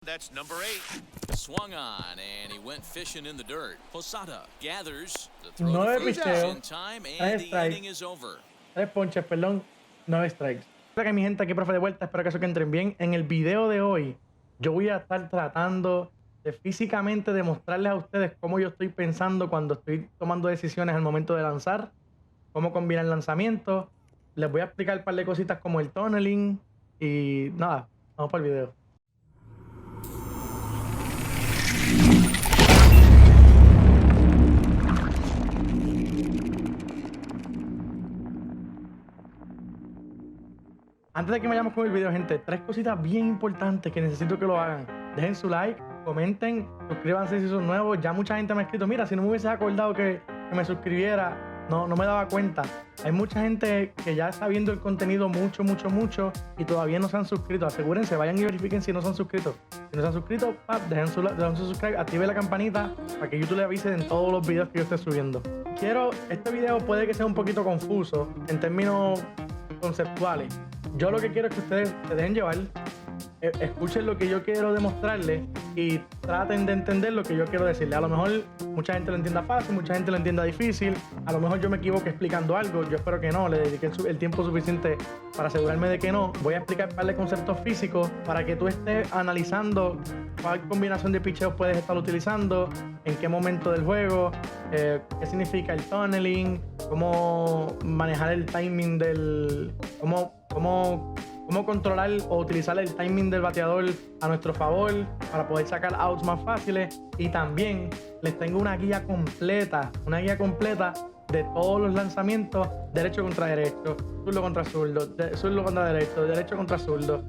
That's number 8. Swung on, and he went fishing in the dirt. Posada gathers the throw 9 to first picheos, in time, 3 and the strikes, inning is over. 3 ponches, perdón, 9 strikes. Hola que mi gente, aquí profe de vuelta, espero que eso que entren bien. En el video de hoy, yo voy a estar tratando de físicamente demostrarles a ustedes cómo yo estoy pensando cuando estoy tomando decisiones al momento de lanzar, cómo combinar lanzamientos. Les voy a explicar un par de cositas como el tunneling y nada, vamos para el video. Antes de que vayamos con el video, gente, 3 cositas bien importantes que necesito que lo hagan. Dejen su like, comenten, suscríbanse si son nuevos. Ya mucha gente me ha escrito, mira, si no me hubiese acordado que me suscribiera, no me daba cuenta. Hay mucha gente que ya está viendo el contenido mucho y todavía no se han suscrito. Asegúrense, vayan y verifiquen si no se han suscrito. Si no se han suscrito, dejen su subscribe, active la campanita para que YouTube le avise en todos los videos que yo esté subiendo. Este video puede que sea un poquito confuso en términos conceptuales. Yo lo que quiero es que ustedes se dejen llevar, escuchen lo que yo quiero demostrarles y traten de entender lo que yo quiero decirles. A lo mejor mucha gente lo entienda fácil, mucha gente lo entienda difícil, a lo mejor yo me equivoque explicando algo, yo espero que no, le dedique el tiempo suficiente para asegurarme de que no. Voy a explicar un par de conceptos físicos para que tú estés analizando cuál combinación de picheos puedes estar utilizando, en qué momento del juego, qué significa el tunneling, cómo manejar el timing cómo controlar o utilizar el timing del bateador a nuestro favor para poder sacar outs más fáciles. Y también les tengo una guía completa de todos los lanzamientos, derecho contra derecho, zurdo contra zurdo, zurdo contra derecho, derecho contra zurdo,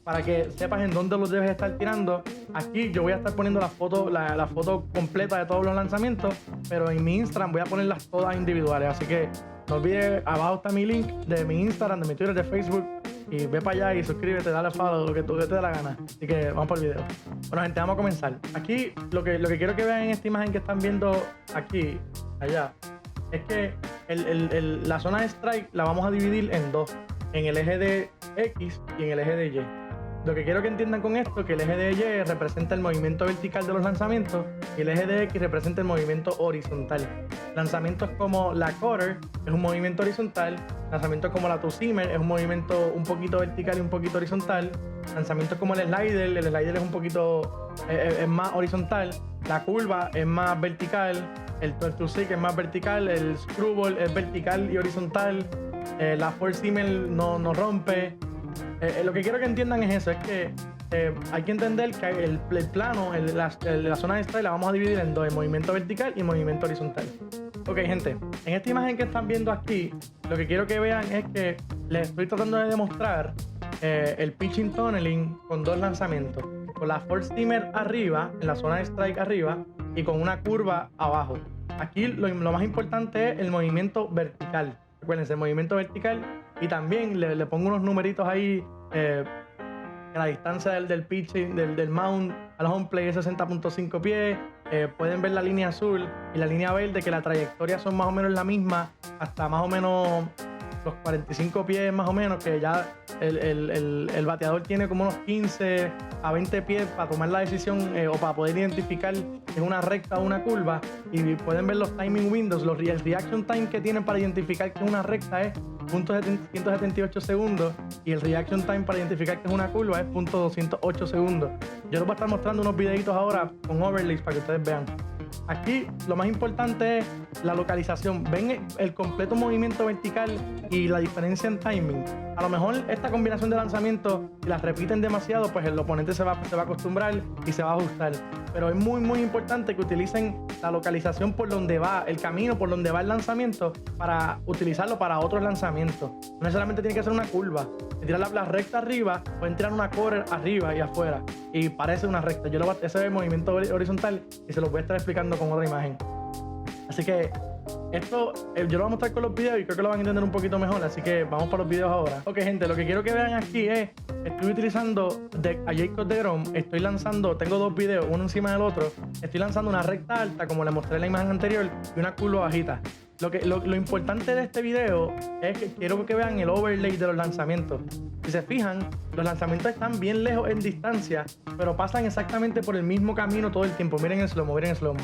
para que sepas en dónde los debes estar tirando. Aquí yo voy a estar poniendo la foto completa de todos los lanzamientos, pero en mi Instagram voy a ponerlas todas individuales, así que no olvides, abajo está mi link de mi Instagram, de mi Twitter, de Facebook, y ve para allá y suscríbete, dale follow, lo que te dé la gana. Así que vamos por el video. Bueno, gente, vamos a comenzar. Aquí lo que quiero que vean en esta imagen que están viendo aquí, allá, es que la zona de strike la vamos a dividir en dos, en el eje de X y en el eje de Y. Lo que quiero que entiendan con esto es que el eje de Y representa el movimiento vertical de los lanzamientos y el eje de X representa el movimiento horizontal. Lanzamientos como la cutter es un movimiento horizontal, lanzamientos como la two-seamer es un movimiento un poquito vertical y un poquito horizontal, lanzamientos como el slider es un poquito es más horizontal, la curva es más vertical, el two-seam es más vertical, el screwball es vertical y horizontal, la four-seamer no rompe. Lo que quiero que entiendan es eso, es que hay que entender que el plano, la zona de strike la vamos a dividir en dos, en movimiento vertical y movimiento horizontal. Ok, gente, en esta imagen que están viendo aquí, lo que quiero que vean es que les estoy tratando de demostrar el pitching tunneling con dos lanzamientos, con la four seamer arriba, en la zona de strike arriba, y con una curva abajo. Aquí lo más importante es el movimiento vertical. Recuérdense, el movimiento vertical, y también le pongo unos numeritos ahí, la distancia del pitching, del mound al home plate es 60.5 pies. Pueden ver la línea azul y la línea verde, que la trayectoria son más o menos la misma, hasta más o menos los 45 pies más o menos, que ya el bateador tiene como unos 15 a 20 pies para tomar la decisión o para poder identificar si es una recta o una curva. Y pueden ver los timing windows, el reaction time que tienen para identificar que es una recta es .178 segundos y el reaction time para identificar que es una curva es .208 segundos. Yo les voy a estar mostrando unos videitos ahora con overlays para que ustedes vean. Aquí lo más importante es la localización. Ven el completo movimiento vertical y la diferencia en timing. A lo mejor esta combinación de lanzamientos, si las repiten demasiado, pues el oponente se va a acostumbrar y se va a ajustar. Pero es muy importante que utilicen la localización por donde va, el camino por donde va el lanzamiento, para utilizarlo para otros lanzamientos. No necesariamente tiene que ser una curva. Si tiran la recta arriba, pueden tirar una quarter arriba y afuera, y parece una recta. Ese es el movimiento horizontal y se los voy a estar explicando con otra imagen. Así que esto yo lo voy a mostrar con los videos y creo que lo van a entender un poquito mejor, así que vamos para los videos ahora. Ok, gente, lo que quiero que vean aquí es, estoy utilizando a Jacob deGrom, estoy lanzando, tengo dos videos, uno encima del otro, estoy lanzando una recta alta, como les mostré en la imagen anterior, y una curva bajita. Lo importante de este video es que quiero que vean el overlay de los lanzamientos. Si se fijan, los lanzamientos están bien lejos en distancia, pero pasan exactamente por el mismo camino todo el tiempo. Miren el slow-mo, miren el slow-mo.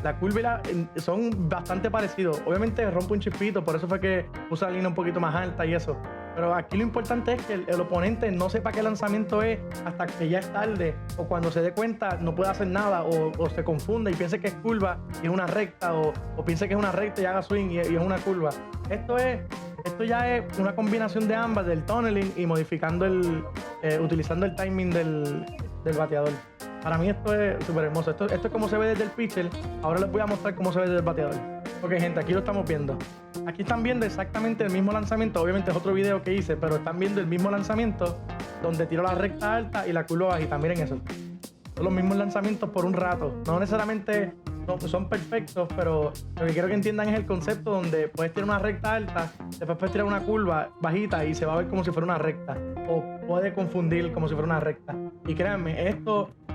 La curva y son bastante parecidos. Obviamente rompe un chispito, por eso fue que puse la línea un poquito más alta y eso. Pero aquí lo importante es que el oponente no sepa qué lanzamiento es hasta que ya es tarde, o cuando se dé cuenta no puede hacer nada, o se confunda y piense que es curva y es una recta, o piense que es una recta y haga swing y es una curva. Esto ya es una combinación de ambas, del tunneling y modificando utilizando el timing del bateador. Para mí esto es súper hermoso. Esto es como se ve desde el pitcher. Ahora les voy a mostrar cómo se ve desde el bateador. Ok, gente, aquí lo estamos viendo. Aquí están viendo exactamente el mismo lanzamiento. Obviamente es otro video que hice, pero están viendo el mismo lanzamiento donde tiro la recta alta y la curva bajita. Miren eso. Son los mismos lanzamientos por un rato. No necesariamente son perfectos, pero lo que quiero que entiendan es el concepto donde puedes tirar una recta alta, después puedes tirar una curva bajita y se va a ver como si fuera una recta. O puede confundir como si fuera una recta. Y créanme,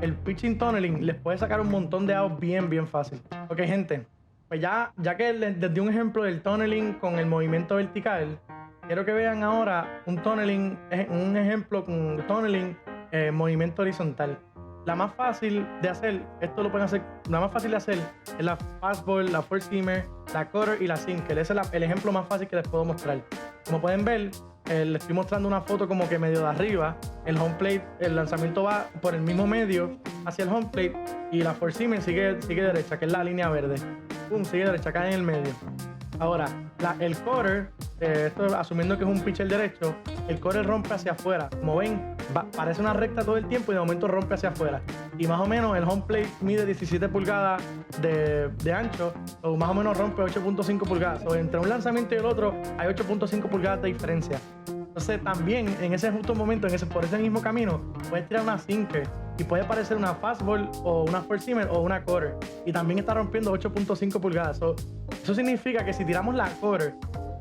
el pitching tunneling les puede sacar un montón de outs bien fácil. Ok, gente. Pues ya que les di un ejemplo del tunneling con el movimiento vertical, quiero que vean ahora un ejemplo con tunneling movimiento horizontal. La más fácil de hacer, la más fácil de hacer es la fastball, la four seamer, la cutter y la sinker. Ese es el ejemplo más fácil que les puedo mostrar. Como pueden ver, les estoy mostrando una foto como que medio de arriba. El home plate, el lanzamiento va por el mismo medio hacia el home plate y la four seamer sigue derecha, que es la línea verde. Pum, sigue derecha, acá en el medio. Ahora, el cutter, esto asumiendo que es un pitcher derecho, el cutter rompe hacia afuera. Como ven, parece una recta todo el tiempo y de momento rompe hacia afuera. Y más o menos el home plate mide 17 pulgadas de ancho, o más o menos rompe 8.5 pulgadas. O entre un lanzamiento y el otro hay 8.5 pulgadas de diferencia. Entonces también en ese justo momento, por ese mismo camino, puedes tirar una sinker y puede parecer una fastball o una four seamer o una cutter. Y también está rompiendo 8.5 pulgadas. Eso significa que si tiramos la cutter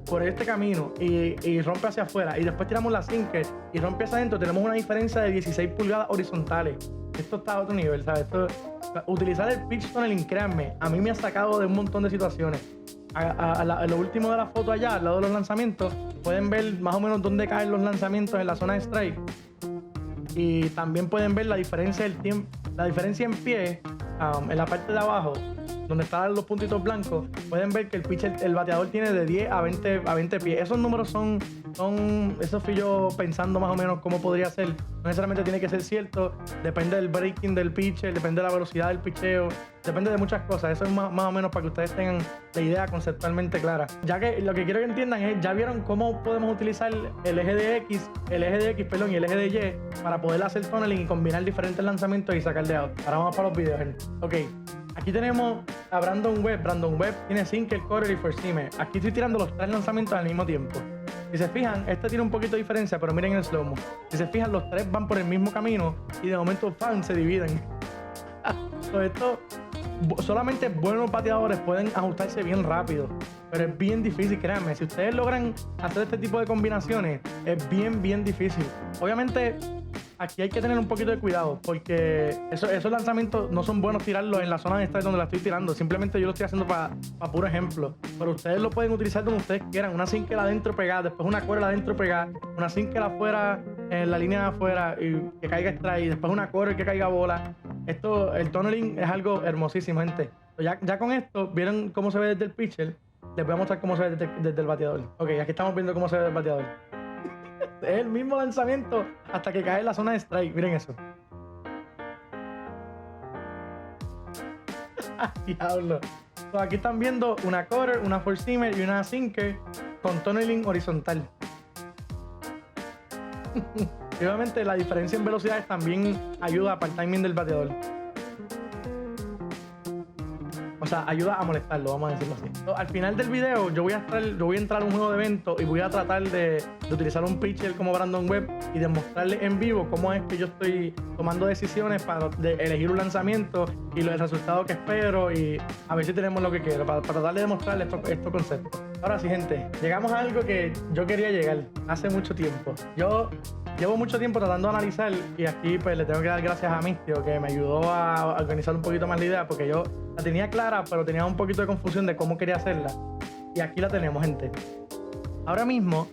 por este camino y rompe hacia afuera y después tiramos la sinker y rompe hacia adentro, tenemos una diferencia de 16 pulgadas horizontales. Esto está a otro nivel, ¿sabes? Utilizar el pitch tunneling, créanme, a mí me ha sacado de un montón de situaciones. A lo último de la foto allá, al lado de los lanzamientos, pueden ver más o menos dónde caen los lanzamientos en la zona de strike. Y también pueden ver la diferencia del tiempo, la diferencia en pie, en la parte de abajo, donde están los puntitos blancos. Pueden ver que el bateador tiene de 10 a 20 pies. Esos números eso fui yo pensando más o menos cómo podría ser. No necesariamente tiene que ser cierto. Depende del breaking del pitcher, depende de la velocidad del picheo, depende de muchas cosas. Eso es más o menos para que ustedes tengan la idea conceptualmente clara. Ya que lo que quiero que entiendan es, ya vieron cómo podemos utilizar el eje de X y el eje de Y para poder hacer tunneling y combinar diferentes lanzamientos y sacar de out. Ahora vamos para los videos, gente. Ok. Aquí tenemos a Brandon Webb. Brandon Webb tiene sinker, cutter y four seamer. Aquí estoy tirando los tres lanzamientos al mismo tiempo. Si se fijan, este tiene un poquito de diferencia, pero miren el slow-mo. Si se fijan, los tres van por el mismo camino y de momento se dividen. Esto, solamente buenos bateadores pueden ajustarse bien rápido, pero es bien difícil, créanme. Si ustedes logran hacer este tipo de combinaciones, es bien difícil. Obviamente, aquí hay que tener un poquito de cuidado porque esos lanzamientos no son buenos tirarlos en la zona de strike donde la estoy tirando. Simplemente yo lo estoy haciendo para puro ejemplo. Pero ustedes lo pueden utilizar donde ustedes quieran. Una sinker adentro pegada, después una cuerda adentro pegada, una sinker afuera, en la línea de afuera y que caiga strike, y después una cuerda que caiga bola. El tunneling es algo hermosísimo, gente. Ya con esto, ¿vieron cómo se ve desde el pitcher? Les voy a mostrar cómo se ve desde el bateador. Ok, aquí estamos viendo cómo se ve desde el bateador. Es el mismo lanzamiento hasta que cae en la zona de strike. Miren eso. Diablo. Aquí están viendo una cutter, una four seamer y una sinker con tunneling horizontal. Y obviamente la diferencia en velocidades también ayuda para el timing del bateador. O sea, ayuda a molestarlo, vamos a decirlo así. Al final del video yo voy a entrar a un juego de evento y voy a tratar de utilizar un pitcher como Brandon Webb y demostrarle en vivo cómo es que yo estoy tomando decisiones para elegir un lanzamiento y el resultado que espero, y a ver si tenemos lo que quiero, para tratar de demostrarle estos conceptos. Ahora sí, gente, llegamos a algo que yo quería llegar hace mucho tiempo. Yo llevo mucho tiempo tratando de analizar y aquí pues le tengo que dar gracias a Mistio que me ayudó a organizar un poquito más la idea porque yo la tenía clara pero tenía un poquito de confusión de cómo quería hacerla. Y aquí la tenemos, gente. Ahora mismo,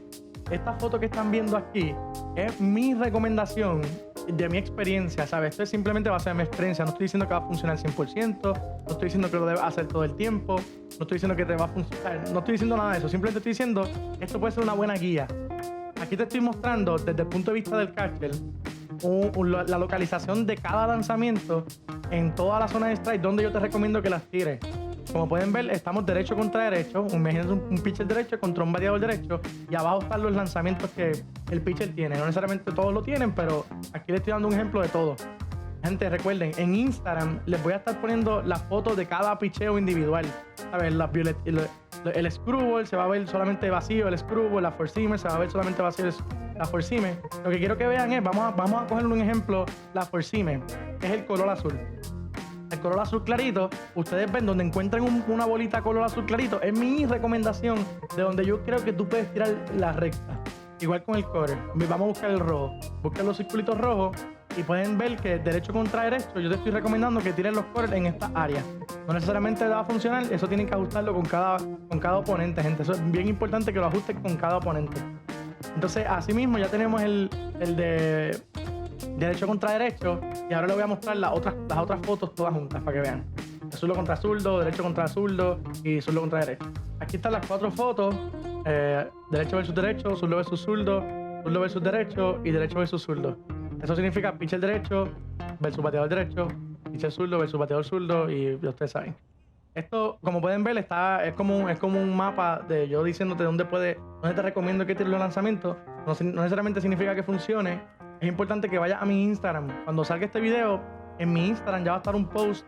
esta foto que están viendo aquí es mi recomendación de mi experiencia, ¿sabes? Esto es simplemente base de mi experiencia. No estoy diciendo que va a funcionar al 100%, no estoy diciendo que lo debes hacer todo el tiempo, no estoy diciendo que te va a funcionar, no estoy diciendo nada de eso. Simplemente estoy diciendo que esto puede ser una buena guía. Aquí te estoy mostrando desde el punto de vista del catcher la localización de cada lanzamiento en toda la zona de strike donde yo te recomiendo que las tires. Como pueden ver, estamos derecho contra derecho. Imagínate un pitcher derecho contra un bateador derecho y abajo están los lanzamientos que el pitcher tiene. No necesariamente todos lo tienen, pero aquí les estoy dando un ejemplo de todo. Gente, recuerden, en Instagram les voy a estar poniendo las fotos de cada picheo individual. ¿Sabes? El screwball se va a ver solamente vacío, el screwball, la four-seamer se va a ver solamente vacío, la four-seamer. Lo que quiero que vean es, vamos a coger un ejemplo, la four-seamer, que es el color azul. El color azul clarito, ustedes ven donde encuentran una bolita color azul clarito, es mi recomendación de donde yo creo que tú puedes tirar la recta. Igual con el core, vamos a buscar el rojo, busquen los circulitos rojos y pueden ver que derecho contra derecho yo te estoy recomendando que tires los cores en esta área. No necesariamente va a funcionar, eso tienen que ajustarlo con cada oponente, gente. Eso es bien importante que lo ajusten con cada oponente. Entonces, así mismo ya tenemos el de derecho contra derecho y ahora les voy a mostrar las otras fotos todas juntas para que vean. Zurdo contra zurdo, derecho contra zurdo y zurdo contra derecho. Aquí están las 4 fotos, derecho versus derecho, zurdo versus zurdo derecho y derecho versus zurdo. Eso significa pitcher derecho versus bateador derecho, pitcher zurdo versus bateador zurdo y ustedes saben. Esto, como pueden ver, es como un mapa de yo diciéndote dónde te recomiendo que tires los lanzamientos. No necesariamente significa que funcione. Es importante que vayas a mi Instagram. Cuando salga este video, en mi Instagram ya va a estar un post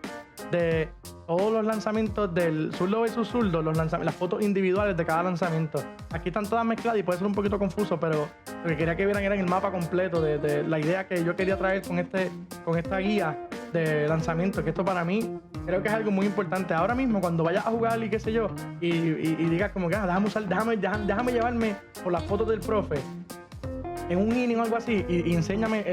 de todos los lanzamientos del zurdo versus zurdo, las fotos individuales de cada lanzamiento. Aquí están todas mezcladas y puede ser un poquito confuso, pero lo que quería que vieran era el mapa completo de la idea que yo quería traer con esta guía de lanzamiento, que esto para mí creo que es algo muy importante. Ahora mismo, cuando vayas a jugar y qué sé yo, y digas como que déjame llevarme por las fotos del profe en un inning o algo así y enséñame,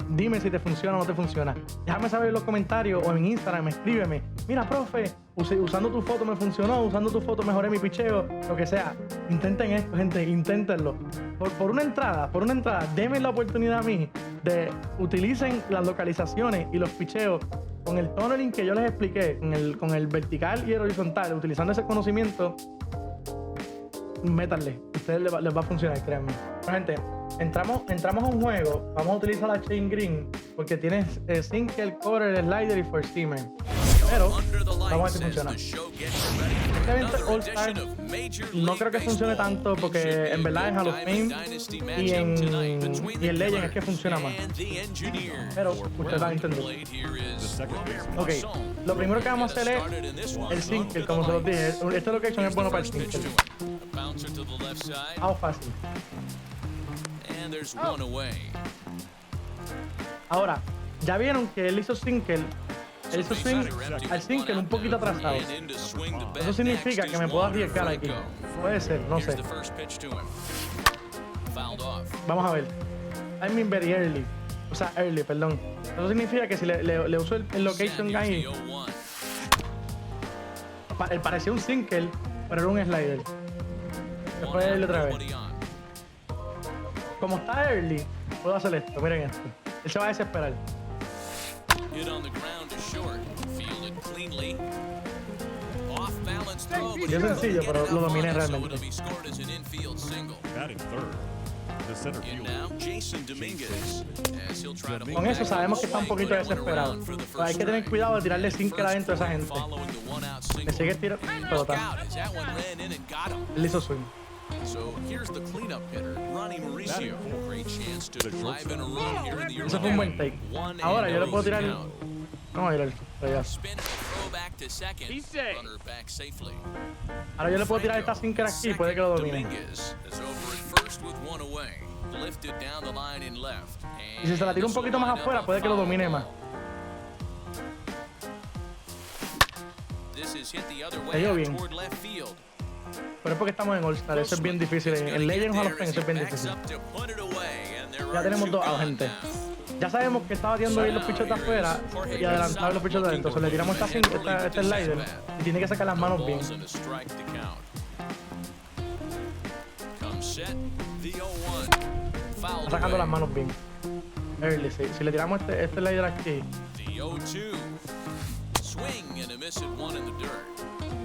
dime si te funciona o no te funciona. Déjame saber en los comentarios o en Instagram, escríbeme. Mira, profe, usando tu foto me funcionó, usando tu foto mejoré mi picheo, lo que sea. Intenten esto, gente, inténtenlo. Por una entrada, denme la oportunidad a mí de utilicen las localizaciones y los picheos con el tunneling que yo les expliqué, con el vertical y el horizontal, utilizando ese conocimiento. Métanle, a ustedes les va a funcionar, créanme. Bueno, gente, entramos a un juego. Vamos a utilizar la chain green porque tienes single, quarter, slider y four seamer. Pero vamos a ver si funciona. Este evento All Star no creo que funcione tanto porque en verdad es Hall of Fame y en Legend es que funciona más. Pero ustedes van a entender. Ok, lo primero que vamos a hacer es el single, como se los dije. Este location es bueno para el single. Fácil. Ahora, ya vieron que él hizo single. Él hizo swing al single un poquito atrasado. Eso significa que me puedo arriesgar aquí. Puede ser, no sé. Vamos a ver. I mean very early. O sea, early, perdón. Eso significa que si le uso el location ahí, él parecía un single, pero era un slider. Después de otra vez. Como está early, puedo hacer esto. Miren esto. Él se va a desesperar. Es sencillo, pero lo dominé realmente. Con eso sabemos que está un poquito desesperado. Pero hay que tener cuidado de tirarle sinker adentro a esa gente. Le sigue tirando pelota. Él hizo swing. Eso fue un buen take. Ahora yo le puedo tirar. Vamos a ir allá. Ahora yo le puedo tirar esta sinker aquí y puede que lo domine. Y si se la tira un poquito más afuera, puede que lo domine más. Cayó bien. Pero es porque estamos en All-Star, eso es bien difícil. En Legends Hall of Fame eso es bien difícil. Ya tenemos 2 out, gente. Ya sabemos que está batiendo bien los pichos de afuera y adelantado los pichos de adentro. Entonces le tiramos este slider y tiene que sacar las manos bien. Está sacando las manos bien. Early, sí. Si le tiramos este slider aquí.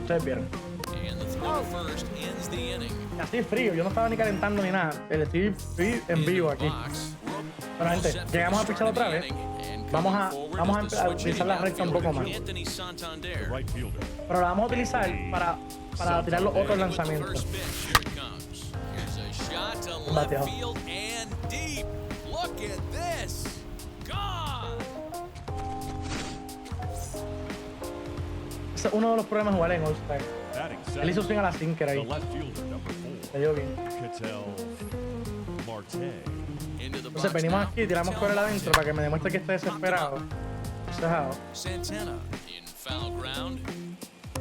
Ustedes vieron. Así es frío, yo no estaba ni calentando ni nada. Estoy en vivo aquí. Bueno, gente, llegamos a pichar otra vez. Vamos a utilizar la recta un poco más. Pero la vamos a utilizar para tirar los otros lanzamientos. Un bateado. Ese es uno de los problemas de jugar en All-Star. Él hizo swing a la sinker ahí. Le dio bien. Entonces venimos aquí y tiramos por el adentro para que me demuestre que esté desesperado. Santana in foul ground.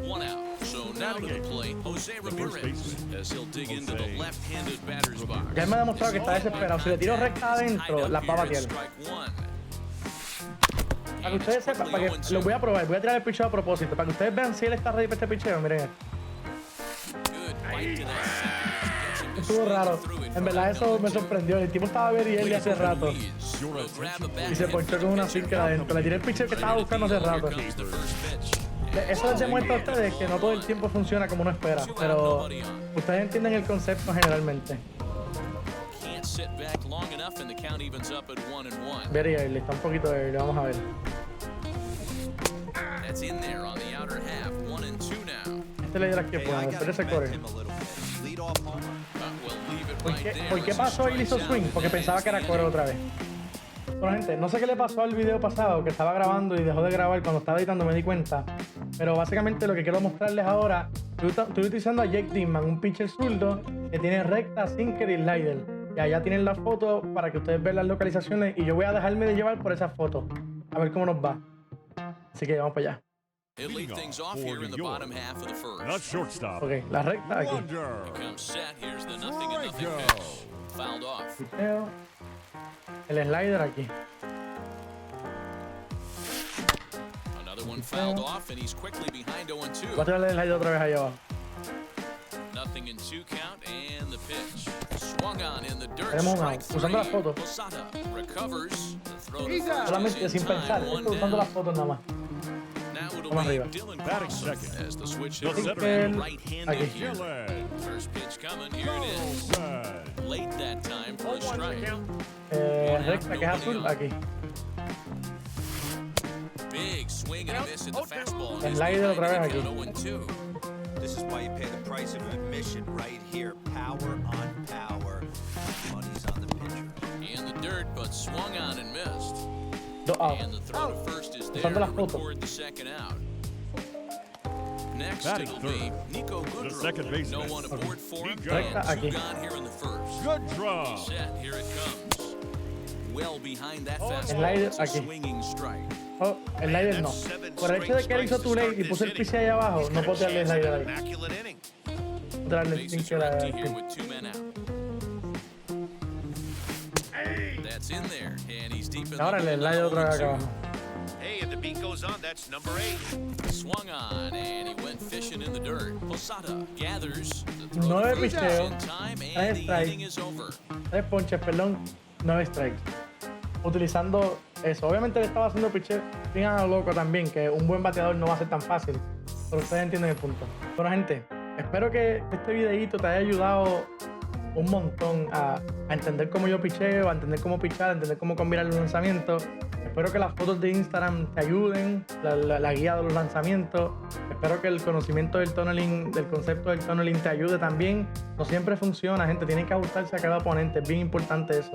1 out. So now to the plate, Jose Ramirez, as he'll dig into the left-handed batter's box. Ya él me ha demostrado que está desesperado. Si le tiro recta adentro, las va a batear. Para que ustedes sepan, para que lo voy a probar, voy a tirar el picheo a propósito. Para que ustedes vean si él está ready para este picheo, miren. Estuvo raro. En verdad eso me sorprendió. El tipo estaba bien y él hace rato. Y se ponchó con una sinker adentro. Le tiré el picheo que estaba buscando hace rato. Eso les demuestra a ustedes que no todo el tiempo funciona como uno espera. Pero ustedes entienden el concepto generalmente. Very early, está un poquito early, vamos a ver. Este le dirá que puede, después de ese core. ¿Por qué pasó y hizo swing? Porque pensaba que era core otra vez. Bueno, gente, no sé qué le pasó al video pasado, que estaba grabando y dejó de grabar. Cuando estaba editando me di cuenta. Pero básicamente lo que quiero mostrarles ahora, estoy utilizando a Jake Dickman, un pitcher zurdo que tiene recta, sinker y slider. Y allá tienen las fotos para que ustedes vean las localizaciones y yo voy a dejarme de llevar por esas fotos. A ver cómo nos va. Así que vamos para allá. Ok, la recta aquí. Piteo. El slider aquí. Voy a tirar el slider otra vez allá abajo. Tenemos un out, usando las fotos. Solamente sin pensar, esto usando las fotos nada más. Vamos arriba. Aquí. Recta que es azul, aquí. Slider otra vez aquí. This is why you pay the price of admission right here. Power on power. Money's on the pitcher. In the dirt, but swung on and missed. And the throw to first is there to record the second out. Next it'll be Nico Goodrow. No one aboard for him. And 2 gone here in the first. Good draw. Set, here it comes. Well behind that Slider fastball, aquí. swinging strike. Oh, el slider no. Por el hecho de que él hizo too late y puse el piche ahí abajo, no puedo tirarle el slider ahí. Puedo tirarle el sinker ahí. Ahora el slider otra vez acá abajo. Hey, and the beat goes on. That's number 8. Swung on and he went fishing in the dirt. Posada gathers the 9 throw picheos, in time and 3 the strikes, inning is over. 3 ponches, perdón, 9 strikes. Utilizando eso. Obviamente le estaba haciendo picheo bien a lo loco también, que un buen bateador no va a ser tan fácil. Pero ustedes entienden el punto. Bueno, gente, espero que este videito te haya ayudado un montón a entender cómo yo picheo, a entender cómo pichar, a entender cómo combinar los lanzamientos. Espero que las fotos de Instagram te ayuden, la guía de los lanzamientos. Espero que el conocimiento del tunneling, del concepto del tunneling te ayude también. No siempre funciona, gente. Tienen que ajustarse a cada oponente. Es bien importante eso.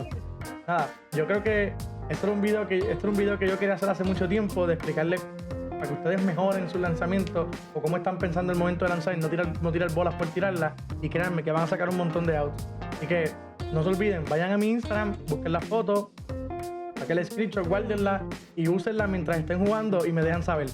Nada, yo creo que este era un video que yo quería hacer hace mucho tiempo, de explicarles para que ustedes mejoren su lanzamiento o cómo están pensando el momento de lanzar y no tirar bolas por tirarlas. Y créanme que van a sacar un montón de outs. Así que no se olviden, vayan a mi Instagram, busquen las fotos, para saquen el screenshot, guárdenla y úsenla mientras estén jugando y me dejan saber.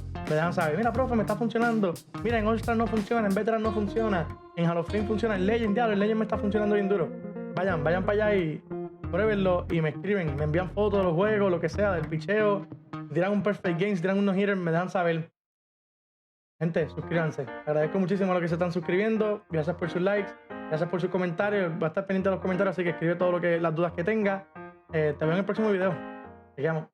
Mira, profe, me está funcionando. Mira, en All-Star no funciona, en Veteran no funciona, en Hall of Fame funciona, en Legend, diablo, en Legend me está funcionando bien duro. Vayan para allá y pruébenlo y me escriben, me envían fotos de los juegos, lo que sea, del picheo. Si tiran un Perfect Game, si tiran unos hitters, me dejan saber. Gente, suscríbanse. Agradezco muchísimo a los que se están suscribiendo. Gracias por sus likes. Gracias por sus comentarios. Voy a estar pendiente de los comentarios, así que escribe todo las dudas que tenga. Te veo en el próximo video. Te llamo.